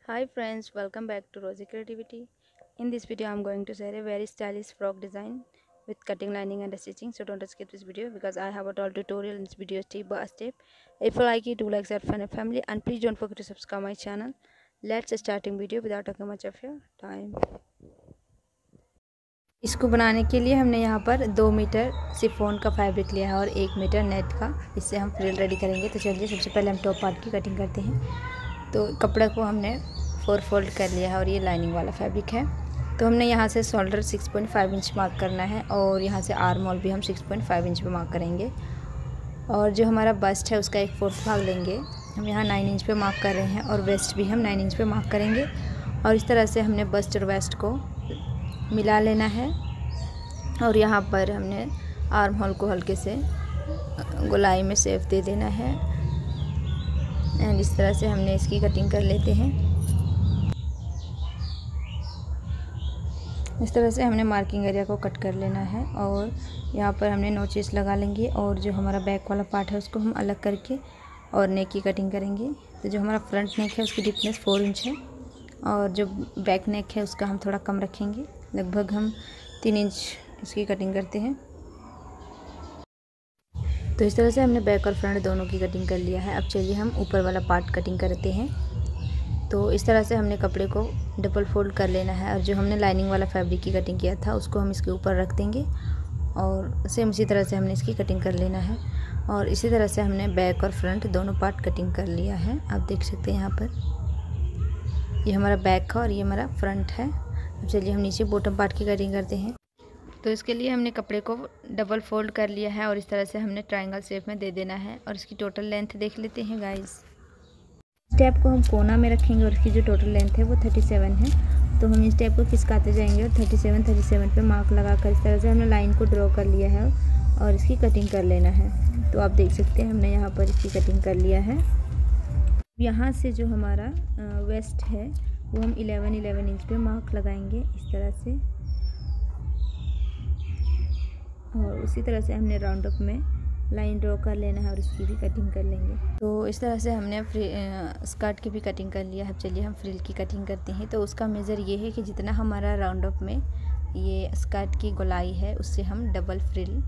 Hi friends, welcome back to Rosy Creativity. In this video, I'm going to share a very stylish frock design with cutting, lining and stitching. So don't skip this video because I have a total tutorial in this video step by step. If you like it, do like, share, friend and family, and please don't forget to subscribe my channel. Let's starting video without taking much of your time. इसको बनाने के लिए हमने यहाँ पर 2 metre chiffon का fabric लिया है और 1 मीटर नेट का। इससे हम फ्रिल रेडी करेंगे। तो चलिए सबसे पहले हम टॉप पार्ट की कटिंग करते हैं। तो कपड़ा को हमने 4 फोल्ड कर लिया है और ये लाइनिंग वाला फैब्रिक है। तो हमने यहाँ से शोल्डर 6.5 इंच मार्क करना है और यहाँ से आर्म होल भी हम 6.5 इंच पे मार्क करेंगे। और जो हमारा बस्ट है उसका 1/4 भाग लेंगे। हम यहाँ 9 इंच पे मार्क कर रहे हैं और वेस्ट भी हम 9 इंच पे मार्क करेंगे। और इस तरह से हमने बस्ट और वेस्ट को मिला लेना है। और यहाँ पर हमने आर्म होल को हल्के से गोलाई में शेप दे देना है। एंड इस तरह से हमने इसकी कटिंग कर लेते हैं। इस तरह से हमने मार्किंग एरिया को कट कर लेना है और यहाँ पर हमने नोचेस लगा लेंगे। और जो हमारा बैक वाला पार्ट है उसको हम अलग करके और नेक की कटिंग करेंगे। तो जो हमारा फ्रंट नेक है उसकी डिपनेस 4 इंच है और जो बैक नेक है उसका हम थोड़ा कम रखेंगे। लगभग हम 3 इंच इसकी कटिंग करते हैं। तो इस तरह से हमने बैक और फ्रंट दोनों की कटिंग कर लिया है। अब चलिए हम ऊपर वाला पार्ट कटिंग करते हैं। तो इस तरह से हमने कपड़े को डबल फोल्ड कर लेना है और जो हमने लाइनिंग वाला फैब्रिक की कटिंग किया था उसको हम इसके ऊपर रख देंगे और सेम इसी तरह से हमने इसकी कटिंग कर लेना है। और इसी तरह से हमने बैक और फ्रंट दोनों पार्ट कटिंग कर लिया है। आप देख सकते हैं यहाँ पर ये हमारा बैक है और ये हमारा फ्रंट है। अब चलिए हम नीचे बॉटम पार्ट की कटिंग करते हैं। तो इसके लिए हमने कपड़े को डबल फोल्ड कर लिया है और इस तरह से हमने ट्रायंगल शेप में दे देना है। और इसकी टोटल लेंथ देख लेते हैं गाइस। स्टेप को हम कोना में रखेंगे और इसकी जो टोटल लेंथ है वो 37 है। तो हम इस स्टेप को खिसकाते जाएंगे और 37 पे मार्क लगाकर इस तरह से हमने लाइन को ड्रॉ कर लिया है और इसकी कटिंग कर लेना है। तो आप देख सकते हैं हमने यहाँ पर इसकी कटिंग कर लिया है। यहाँ से जो हमारा वेस्ट है वो हम 11 इंच पे मार्क लगाएंगे इस तरह से। और उसी तरह से हमने राउंड अप में लाइन ड्रॉ कर लेना है और इसकी भी कटिंग कर लेंगे। तो इस तरह से हमने स्कर्ट की भी कटिंग कर लिया है। अब चलिए हम फ्रिल की कटिंग करते हैं। तो उसका मेज़र ये है कि जितना हमारा राउंड अप में ये स्कर्ट की गोलाई है उससे हम डबल फ्रिल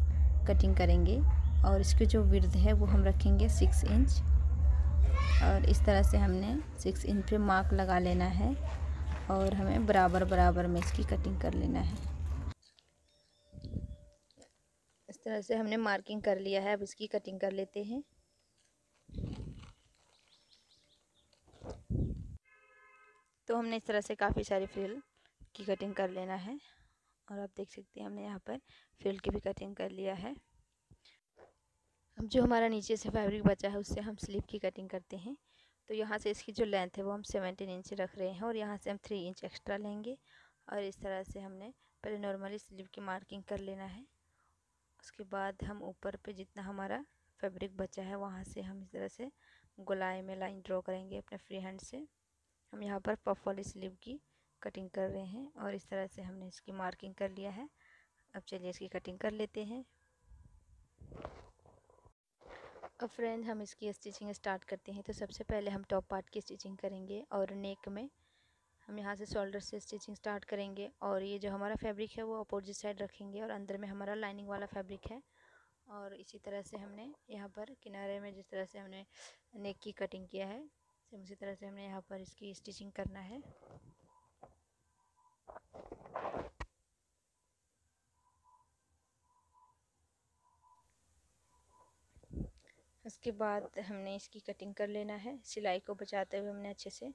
कटिंग करेंगे। और इसकी जो विड्थ है वो हम रखेंगे 6 इंच। और इस तरह से हमने 6 इंच पे मार्क लगा लेना है और हमें बराबर बराबर में इसकी कटिंग कर लेना है। इस तरह से हमने मार्किंग कर लिया है। अब इसकी कटिंग कर लेते हैं। तो हमने इस तरह से काफ़ी सारी फ्रिल की कटिंग कर लेना है। और आप देख सकते हैं हमने यहाँ पर फ्रिल की भी कटिंग कर लिया है। अब जो हमारा नीचे से फैब्रिक बचा है उससे हम स्लीव की कटिंग करते हैं। तो यहाँ से इसकी जो लेंथ है वो हम 17 इंच रख रहे हैं और यहाँ से हम 3 इंच एक्स्ट्रा लेंगे। और इस तरह से हमने पहले नॉर्मली स्लीव की मार्किंग कर लेना है। उसके बाद हम ऊपर पे जितना हमारा फैब्रिक बचा है वहाँ से हम इस तरह से गोलाई में लाइन ड्रॉ करेंगे अपने फ्री हैंड से। हम यहाँ पर पफ वाली स्लीव की कटिंग कर रहे हैं और इस तरह से हमने इसकी मार्किंग कर लिया है। अब चलिए इसकी कटिंग कर लेते हैं। अब फ्रेंड हम इसकी स्टिचिंग स्टार्ट करते हैं। तो सबसे पहले हम टॉप पार्ट की स्टिचिंग करेंगे और नेक में हम यहाँ से शोल्डर से स्टिचिंग स्टार्ट करेंगे। और ये जो हमारा फैब्रिक है वो अपोजिट साइड रखेंगे और अंदर में हमारा लाइनिंग वाला फैब्रिक है। और इसी तरह से हमने यहाँ पर किनारे में जिस तरह से हमने नेक की कटिंग किया है सेम उसी तरह से हमने यहाँ पर इसकी स्टिचिंग करना है। उसके बाद हमने इसकी कटिंग कर लेना है। सिलाई को बचाते हुए हमने अच्छे से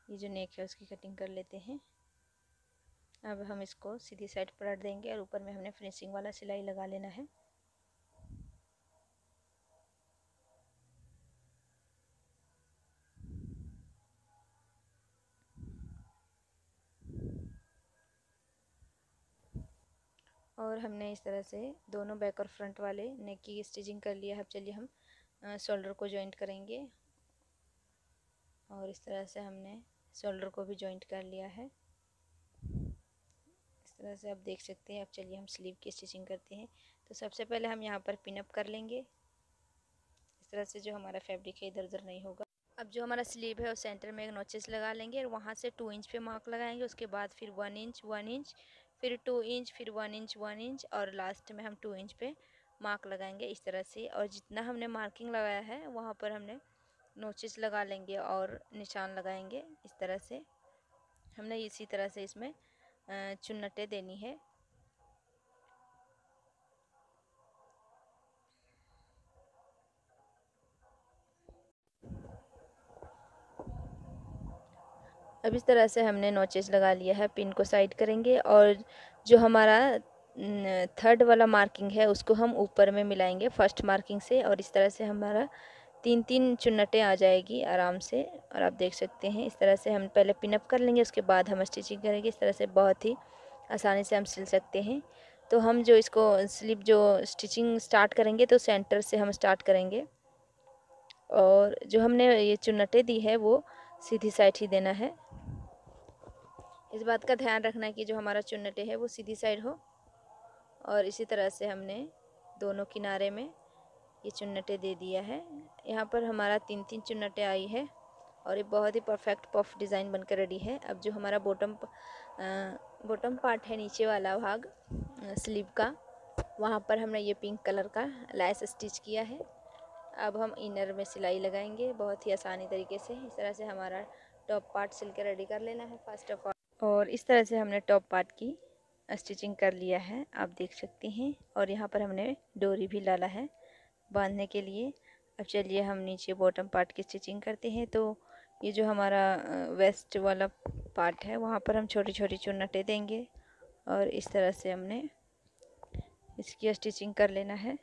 ये जो नेक है उसकी कटिंग कर लेते हैं। अब हम इसको सीधी साइड पलट देंगे और ऊपर में हमने फिनिशिंग वाला सिलाई लगा लेना है। और हमने इस तरह से दोनों बैक और फ्रंट वाले नेक की स्टिचिंग कर लिया है। अब चलिए हम शोल्डर को जॉइंट करेंगे और इस तरह से हमने शोल्डर को भी जॉइंट कर लिया है। इस तरह से आप देख सकते हैं। अब चलिए हम स्लीव की स्टिचिंग करते हैं। तो सबसे पहले हम यहाँ पर पिन अप कर लेंगे इस तरह से, जो हमारा फैब्रिक है इधर उधर नहीं होगा। अब जो हमारा स्लीव है उस सेंटर में एक नोचेस लगा लेंगे और वहाँ से 2 इंच पे मार्क लगाएंगे। उसके बाद फिर 1 इंच 1 इंच, फिर 2 इंच, फिर 1 इंच 1 इंच और लास्ट में हम 2 इंच पे मार्क लगाएंगे इस तरह से। और जितना हमने मार्किंग लगाया है वहाँ पर हमने नोचेस लगा लेंगे और निशान लगाएंगे इस तरह से। हमने इसी तरह से इसमें चुन्नटें देनी है। अब इस तरह से हमने नोचेस लगा लिया है। पिन को साइड करेंगे और जो हमारा 3rd वाला मार्किंग है उसको हम ऊपर में मिलाएंगे 1st मार्किंग से, और इस तरह से हमारा 3-3 चुन्नटें आ जाएगी आराम से। और आप देख सकते हैं इस तरह से हम पहले पिनअप कर लेंगे, उसके बाद हम स्टिचिंग करेंगे। इस तरह से बहुत ही आसानी से हम सिल सकते हैं। तो हम जो इसको स्लीव जो स्टिचिंग स्टार्ट करेंगे तो सेंटर से हम स्टार्ट करेंगे, और जो हमने ये चुन्नटें दी है वो सीधी साइड ही देना है। इस बात का ध्यान रखना है कि जो हमारा चुन्नटें है वो सीधी साइड हो। और इसी तरह से हमने दोनों किनारे में ये चुन्नटें दे दिया है। यहाँ पर हमारा 3-3 चुन्नटें आई है और ये बहुत ही परफेक्ट पफ डिज़ाइन बनकर रेडी है। अब जो हमारा बॉटम पार्ट है, नीचे वाला भाग स्लीव का, वहाँ पर हमने ये पिंक कलर का लैस स्टिच किया है। अब हम इनर में सिलाई लगाएंगे बहुत ही आसानी तरीके से। इस तरह से हमारा टॉप पार्ट सिल के रेडी कर लेना है फर्स्ट ऑफ ऑल। और इस तरह से हमने टॉप पार्ट की स्टिचिंग कर लिया है, आप देख सकते हैं। और यहाँ पर हमने डोरी भी डाला है बांधने के लिए। अब चलिए हम नीचे बॉटम पार्ट की स्टिचिंग करते हैं। तो ये जो हमारा वेस्ट वाला पार्ट है वहाँ पर हम छोटी छोटी चुन्नटें देंगे और इस तरह से हमने इसकी स्टिचिंग कर लेना है।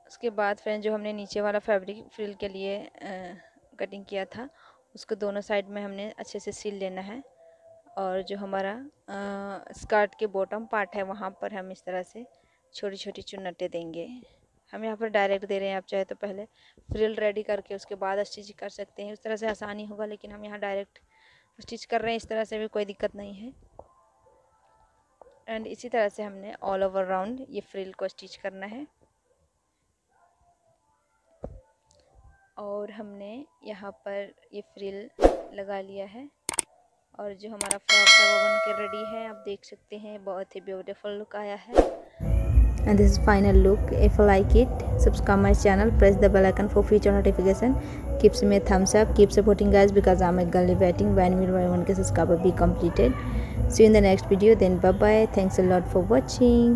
उसके बाद फ्रेंड जो हमने नीचे वाला फैब्रिक फ्रिल के लिए कटिंग किया था उसको दोनों साइड में हमने अच्छे से सिल लेना है। और जो हमारा स्कर्ट के बॉटम पार्ट है वहाँ पर हम इस तरह से छोटी छोटी चुन्नटें देंगे। हम यहाँ पर डायरेक्ट दे रहे हैं, आप चाहे तो पहले फ्रिल रेडी करके उसके बाद स्टिच कर सकते हैं, उस तरह से आसानी होगा। लेकिन हम यहाँ डायरेक्ट स्टिच कर रहे हैं, इस तरह से भी कोई दिक्कत नहीं है। एंड इसी तरह से हमने ऑल ओवर राउंड ये फ्रिल को स्टिच करना है। और हमने यहाँ पर ये फ्रिल लगा लिया है और जो हमारा फ्रॉक है वो बन के रेडी है। आप देख सकते हैं बहुत ही ब्यूटीफुल लुक आया है। And this is final look. If you like it, subscribe my channel, press the bell icon for future notification. Keep me a thumbs up, keep supporting guys, because I'm eagerly waiting when will my 1K subscriber be completed. See you in the next video. Then bye bye. Thanks a lot for watching.